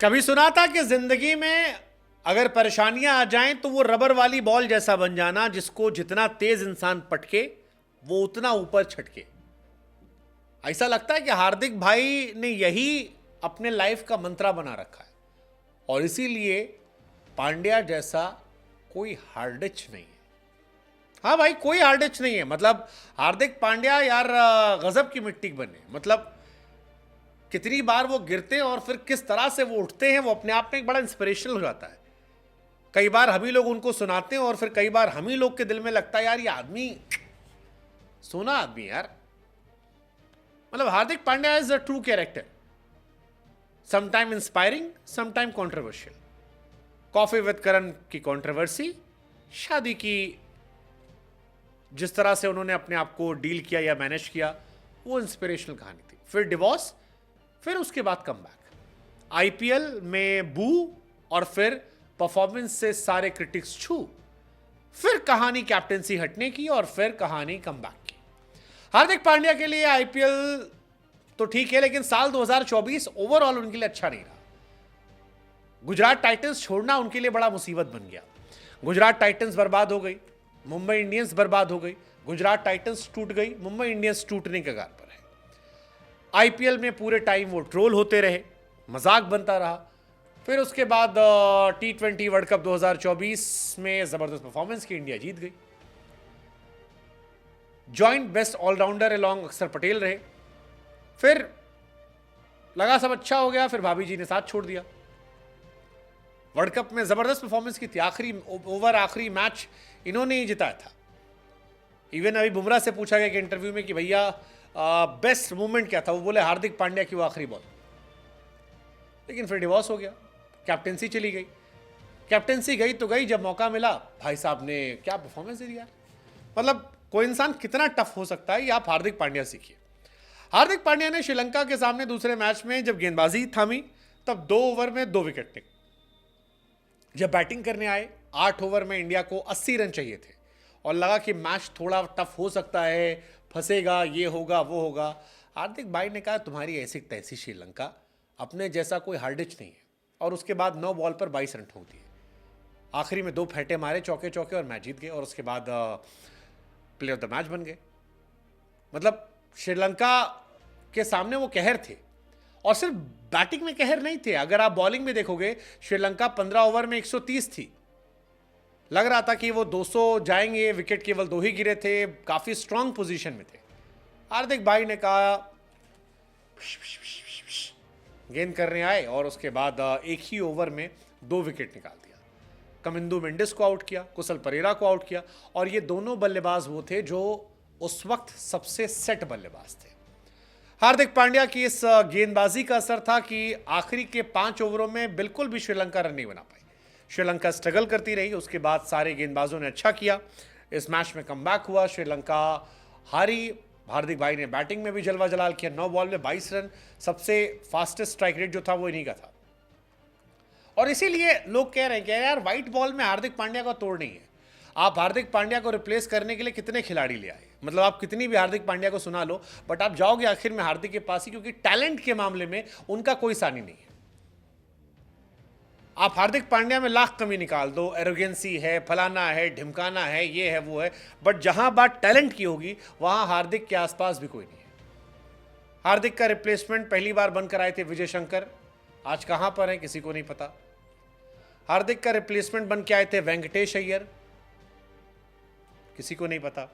कभी सुना था कि जिंदगी में अगर परेशानियां आ जाएं तो वो रबर वाली बॉल जैसा बन जाना, जिसको जितना तेज इंसान पटके वो उतना ऊपर छटके। ऐसा लगता है कि हार्दिक भाई ने यही अपने लाइफ का मंत्रा बना रखा है और इसीलिए पांड्या जैसा कोई हार्डिच नहीं है। हाँ भाई, कोई हार्डिच नहीं है। मतलब हार्दिक पांड्या यार गजब की मिट्टी के बने। मतलब कितनी बार वो गिरते हैं और फिर किस तरह से वो उठते हैं, वो अपने आप में एक बड़ा इंस्पिरेशनल हो जाता है। कई बार हम ही लोग उनको सुनाते हैं और फिर कई बार हम ही लोग के दिल में लगता है यार ये आदमी सोना आदमी यार। मतलब Hardik Pandya is a true character, sometime inspiring, sometime controversial. Coffee with Karan की कॉन्ट्रोवर्सी, शादी की जिस तरह से उन्होंने अपने आप को डील किया या मैनेज किया, वो इंस्पिरेशनल कहानी थी। फिर डिवोर्स, फिर उसके बाद कमबैक, आईपीएल में बू और फिर परफॉर्मेंस से सारे क्रिटिक्स छू, फिर कहानी कैप्टेंसी हटने की और फिर कहानी कमबैक की। हार्दिक पांड्या के लिए आईपीएल तो ठीक है, लेकिन साल 2024 ओवरऑल उनके लिए अच्छा नहीं रहा। गुजरात टाइटंस छोड़ना उनके लिए बड़ा मुसीबत बन गया। गुजरात टाइटंस बर्बाद हो गई, मुंबई इंडियंस बर्बाद हो गई, गुजरात टाइटंस टूट गई, मुंबई इंडियंस टूटने के कगार पर है। आईपीएल में पूरे टाइम वो ट्रोल होते रहे, मजाक बनता रहा। फिर उसके बाद T20 वर्ल्ड कप 2024 में जबरदस्त परफॉर्मेंस की इंडिया जीत गई। जॉइंट बेस्ट ऑलराउंडर अलॉन्ग अक्षर पटेल रहे। फिर लगा सब अच्छा हो गया, फिर भाभी जी ने साथ छोड़ दिया। वर्ल्ड कप में जबरदस्त परफॉर्मेंस की थी, आखिरी ओवर आखिरी मैच इन्होंने ही जिताया था। इवन अभी बुमराह से पूछा गया कि इंटरव्यू में कि भैया बेस्ट मूवमेंट क्या था, वो बोले हार्दिक पांड्या की वो आखिरी बॉल। लेकिन फिर डिवोर्स हो गया, कैप्टेंसी चली गई। कैप्टेंसी गई तो गई, जब मौका मिला भाई साहब ने क्या परफॉर्मेंस दे दिया। मतलब कोई इंसान कितना टफ हो सकता है, ये आप हार्दिक पांड्या सीखिए। हार्दिक पांड्या ने श्रीलंका के सामने दूसरे मैच में जब गेंदबाजी थामी तब 2 ओवर में 2 विकेट थे। जब बैटिंग करने आए 8 ओवर में इंडिया को 80 रन चाहिए थे और लगा कि मैच थोड़ा टफ हो सकता है, फंसेगा, ये होगा वो होगा। हार्दिक भाई ने कहा तुम्हारी ऐसी तैसी श्रीलंका, अपने जैसा कोई हार्डिच नहीं है। और उसके बाद 9 बॉल पर 22 रन ठोक दिए। आखिरी में 2 फेंटे मारे चौके चौके और मैच जीत गए और उसके बाद प्लेयर ऑफ द मैच बन गए। मतलब श्रीलंका के सामने वो कहर थे और सिर्फ बैटिंग में कहर नहीं थे। अगर आप बॉलिंग में देखोगे, श्रीलंका 15 ओवर में 130 थी। लग रहा था कि वो 200 जाएंगे, विकेट केवल 2 ही गिरे थे, काफी स्ट्रांग पोजीशन में थे। हार्दिक भाई ने कहा गेंद करने आए और उसके बाद एक ही ओवर में 2 विकेट निकाल दिया। कमिंदु मेंडिस को आउट किया, कुशल परेरा को आउट किया और ये दोनों बल्लेबाज वो थे जो उस वक्त सबसे सेट बल्लेबाज थे। हार्दिक पांड्या की इस गेंदबाजी का असर था कि आखिरी के 5 ओवरों में बिल्कुल भी श्रीलंका रन नहीं बना पाई। श्रीलंका स्ट्रगल करती रही, उसके बाद सारे गेंदबाजों ने अच्छा किया। इस मैच में कमबैक हुआ, श्रीलंका हारी। हार्दिक भाई ने बैटिंग में भी जलवा जलाल किया, 9 बॉल में 22 रन, सबसे फास्टेस्ट स्ट्राइक रेट जो था वो इन्हीं का था। और इसीलिए लोग कह रहे हैं कि यार व्हाइट बॉल में हार्दिक पांड्या का तोड़ नहीं है। आप हार्दिक पांड्या को रिप्लेस करने के लिए कितने खिलाड़ी ले आए, मतलब आप कितनी भी हार्दिक पांड्या को सुना लो, बट आप जाओगे आखिर में हार्दिक के पास ही, क्योंकि टैलेंट के मामले में उनका कोई सानी नहीं है। आप हार्दिक पांड्या में लाख कमी निकाल दो, एरोगेंसी है, फलाना है, ढिमकाना है, ये है वो है, बट जहां बात टैलेंट की होगी वहां हार्दिक के आसपास भी कोई नहीं है। हार्दिक का रिप्लेसमेंट पहली बार बनकर आए थे विजय शंकर, आज कहां पर है किसी को नहीं पता। हार्दिक का रिप्लेसमेंट बन के आए थे वेंकटेश अय्यर, किसी को नहीं पता।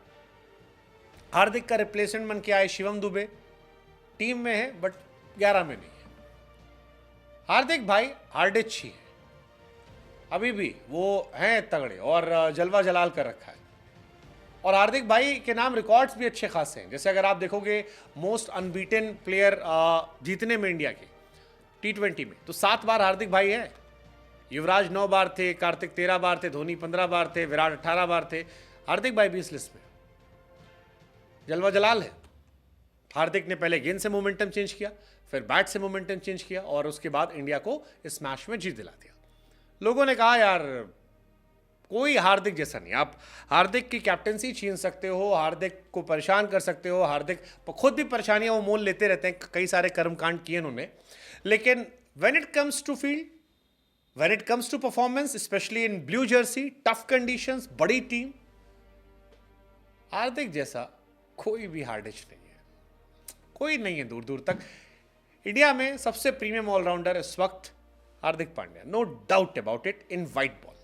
हार्दिक का रिप्लेसमेंट बन के आए शिवम दुबे, टीम में है बट 11 में नहीं है। हार्दिक भाई हार्डिच ही है, अभी भी वो हैं तगड़े और जलवा जलाल कर रखा है। और हार्दिक भाई के नाम रिकॉर्ड्स भी अच्छे खासे हैं। जैसे अगर आप देखोगे मोस्ट अनबीटन प्लेयर जीतने में इंडिया के T20 में, तो 7 बार हार्दिक भाई है। युवराज 9 बार थे, कार्तिक 13 बार थे, धोनी 15 बार थे, विराट 18 बार थे, हार्दिक भाई भी इस लिस्ट में। जलवा जलाल है। हार्दिक ने पहले गेंद से मोमेंटम चेंज किया, फिर बैट से मोमेंटम चेंज किया और उसके बाद इंडिया को इस मैच में जीत दिला दिया। लोगों ने कहा यार कोई हार्दिक जैसा नहीं। आप हार्दिक की कैप्टेंसी छीन सकते हो, हार्दिक को परेशान कर सकते हो, हार्दिक खुद भी परेशानियां वो मोल लेते रहते हैं, कई सारे कर्मकांड किए उन्होंने, लेकिन When it comes to field, when it comes to performance, especially in blue jersey, tough conditions, बड़ी टीम, हार्दिक जैसा कोई भी हार्डिश नहीं है, कोई नहीं है दूर दूर तक। इंडिया में सबसे प्रीमियम ऑलराउंडर इस वक्त Hardik Pandya, no doubt about it in white ball.